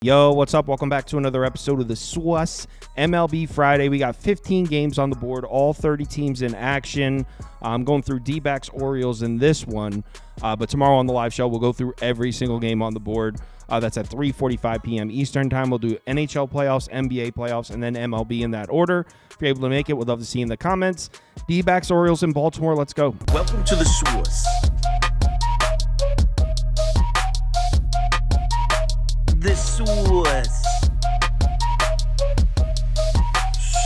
Yo, what's up? Welcome back to another episode of the SWUS MLB Friday. We got 15 games on the board, all 30 teams in action. I'm going through Dbacks-Orioles in this one, but tomorrow on the live show, we'll go through every single game on the board. That's at 3:45 p.m. Eastern time. We'll do NHL playoffs, NBA playoffs, and then MLB in that order. If you're able to make it, we'd love to see you in the comments. Dbacks-Orioles in Baltimore. Let's go. Welcome to the SWUS. The SWUS.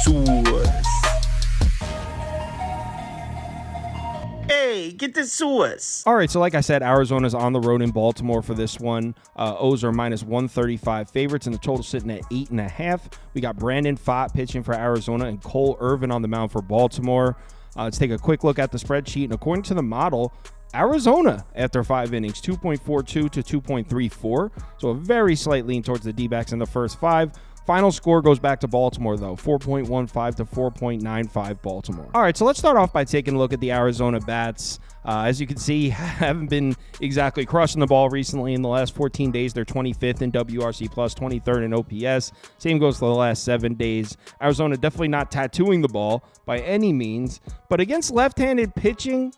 SWUS. Hey, get the SWUS. All right, so like I said, Arizona's on the road in Baltimore for this one. O's are minus 135 favorites, and the total sitting at 8.5. We got Pfaadt pitching for Arizona and Cole Irvin on the mound for Baltimore. Let's take a quick look at the spreadsheet, and according to the model, Arizona, after 5 innings, 2.42 to 2.34. So a very slight lean towards the D-backs in the first 5. Final score goes back to Baltimore, though, 4.15 to 4.95 Baltimore. All right, so let's start off by taking a look at the Arizona bats. As you can see, haven't been exactly crushing the ball recently. In the last 14 days, they're 25th in WRC+, 23rd in OPS. Same goes for the last 7 days. Arizona definitely not tattooing the ball by any means, but against left-handed pitching,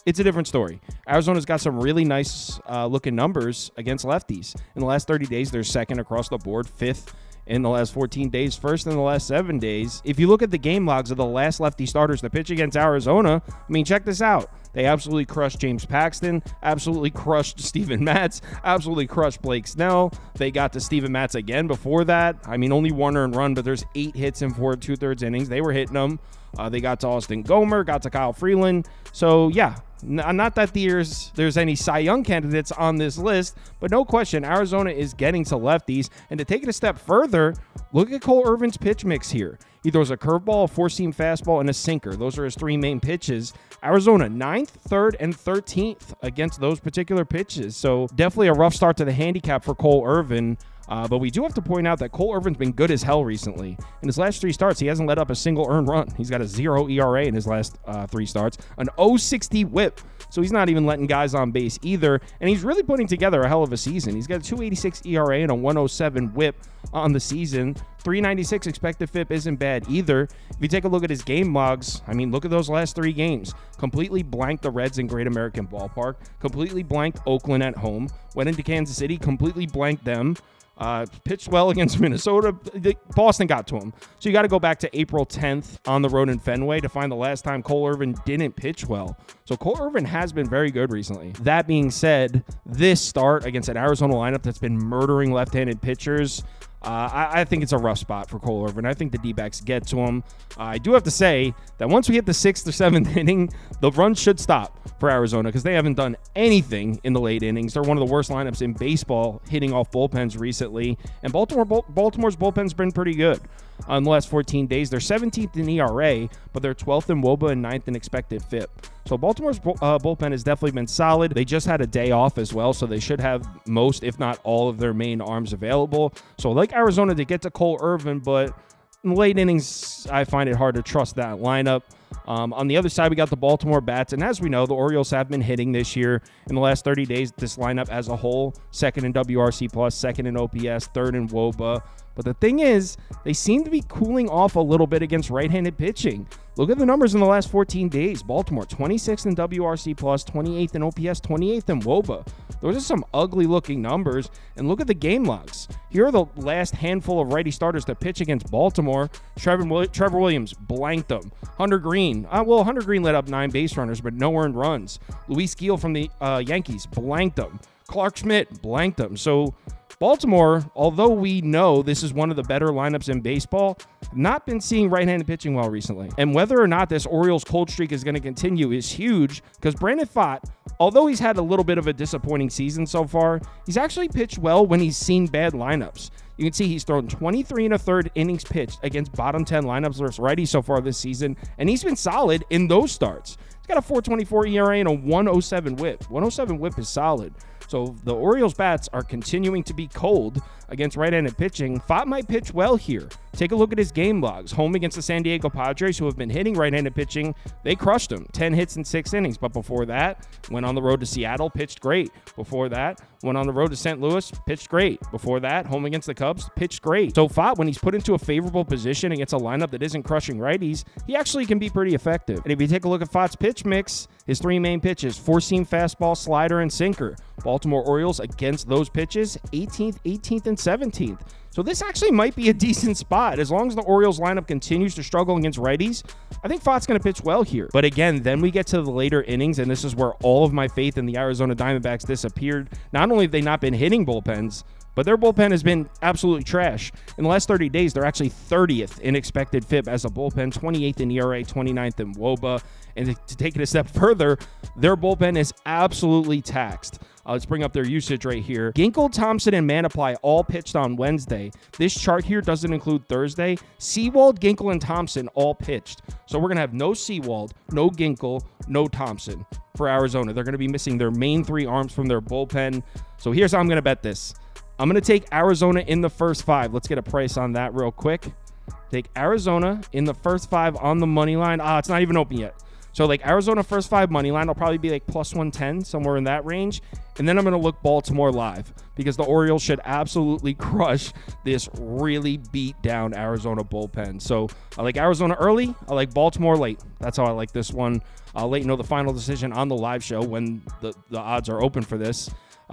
it's a different story. Arizona's got some really nice looking numbers against lefties. In the last 30 days, they're second across the board, 5th in the last 14 days, first in the last 7 days. If you look at the game logs of the last lefty starters to pitch against Arizona, I mean, check this out. They absolutely crushed James Paxton, absolutely crushed Steven Matz, absolutely crushed Blake Snell. They got to Steven Matz again before that. I mean, only 1 earned run, but there's 8 hits in 4 2/3 innings. They were hitting them. They got to Austin Gomer, got to Kyle Freeland. So, yeah, not that there's any Cy Young candidates on this list, but no question, Arizona is getting to lefties. And to take it a step further, look at Cole Irvin's pitch mix here. He throws a curveball, a four-seam fastball, and a sinker. Those are his 3 main pitches. Arizona, 9th, 3rd, and 13th against those particular pitches. So definitely a rough start to the handicap for Cole Irvin. But we do have to point out that Cole Irvin's been good as hell recently. In his last 3 starts, he hasn't let up a single earned run. He's got a 0 ERA in his last 3 starts, an 0.60 whip. So he's not even letting guys on base either. And he's really putting together a hell of a season. He's got a 2.86 ERA and a 1.07 whip on the season. 3.96 expected FIP isn't bad either. If you take a look at his game logs, I mean, look at those last 3 games. Completely blanked the Reds in Great American Ballpark. Completely blanked Oakland at home. Went into Kansas City, completely blanked them. Pitched well against Minnesota. Boston got to him. So you got to go back to April 10th on the road in Fenway to find the last time Cole Irvin didn't pitch well. So Cole Irvin has been very good recently. That being said, this start against an Arizona lineup that's been murdering left-handed pitchers, I think it's a rough spot for Cole Irvin. I think the D-backs get to him. I do have to say that once we hit the 6th or 7th inning, the run should stop for Arizona because they haven't done anything in the late innings. They're one of the worst lineups in baseball hitting off bullpens recently. And Baltimore's bullpen's been pretty good. In the last 14 days, they're 17th in ERA, but they're 12th in WOBA and 9th in expected FIP. So Baltimore's bullpen has definitely been solid. They just had a day off as well, so they should have most, if not all, of their main arms available. So I like Arizona to get to Cole Irvin, but in the late innings, I find it hard to trust that lineup. On the other side, we got the Baltimore bats, and as we know, the Orioles have been hitting this year. In the last 30 days, this lineup as a whole, 2nd in WRC+, 2nd in OPS, 3rd in WOBA. But the thing is, they seem to be cooling off a little bit against right-handed pitching. Look at the numbers in the last 14 days. Baltimore, 26th in WRC+, 28th in OPS, 28th in WOBA. Those are some ugly-looking numbers. And look at the game logs. Here are the last handful of righty starters to pitch against Baltimore. Trevor Williams blanked them. Hunter Green. Hunter Green let up 9 base runners, but no earned runs. Luis Gil from the Yankees blanked them. Clark Schmidt blanked them. So Baltimore, although we know this is one of the better lineups in baseball, not been seeing right-handed pitching well recently. And whether or not this Orioles cold streak is going to continue is huge because Brandon Pfaadt, although he's had a little bit of a disappointing season so far, he's actually pitched well when he's seen bad lineups. You can see he's thrown 23 1/3 innings pitched against bottom 10 lineups versus righties so far this season, and he's been solid in those starts. He's got a 4.24 ERA and a 1.07 whip. 1.07 whip is solid. So the Orioles bats are continuing to be cold against right-handed pitching. Pfaadt might pitch well here. Take a look at his game logs. Home against the San Diego Padres, who have been hitting right-handed pitching, they crushed him. 10 hits in 6 innings. But before that, went on the road to Seattle, pitched great. Before that, went on the road to St. Louis, pitched great. Before that, home against the Cubs, pitched great. So Pfaadt, when he's put into a favorable position against a lineup that isn't crushing righties, he actually can be pretty effective. And if you take a look at Pfaadt's pitch mix, his 3 main pitches, 4-seam fastball, slider, and sinker. Baltimore Orioles against those pitches, 18th, 18th, and 17th. So this actually might be a decent spot. As long as the Orioles lineup continues to struggle against righties, I think Pfaadt's going to pitch well here. But again, then we get to the later innings, and this is where all of my faith in the Arizona Diamondbacks disappeared. Not only have they not been hitting bullpens, but their bullpen has been absolutely trash. In the last 30 days, they're actually 30th in expected FIP as a bullpen, 28th in ERA, 29th in WOBA. And to take it a step further, their bullpen is absolutely taxed. Let's bring up their usage right here. Ginkel, Thompson, and Manaply all pitched on Wednesday. This chart here doesn't include Thursday. Sewald, Ginkel, and Thompson all pitched. So we're going to have no Sewald, no Ginkel, no Thompson for Arizona. They're going to be missing their main 3 arms from their bullpen. So here's how I'm going to bet this. I'm going to take Arizona in the first 5. Let's get a price on that real quick. Take Arizona in the first 5 on the money line. It's not even open yet. So like Arizona first 5 money line, I'll probably be like plus 110, somewhere in that range. And then I'm going to look Baltimore live because the Orioles should absolutely crush this really beat down Arizona bullpen. So I like Arizona early. I like Baltimore late. That's how I like this one. I'll let you know the final decision on the live show when the odds are open for this.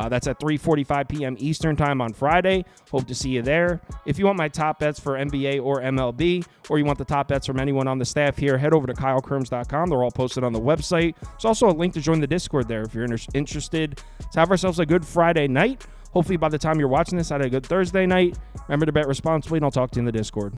That's at 3:45 p.m. Eastern time on Friday. Hope to see you there. If you want my top bets for NBA or MLB, or you want the top bets from anyone on the staff here, head over to KyleKirms.com. They're all posted on the website. There's also a link to join the Discord there if you're interested. Let's have ourselves a good Friday night. Hopefully by the time you're watching this, I had a good Thursday night. Remember to bet responsibly, and I'll talk to you in the Discord.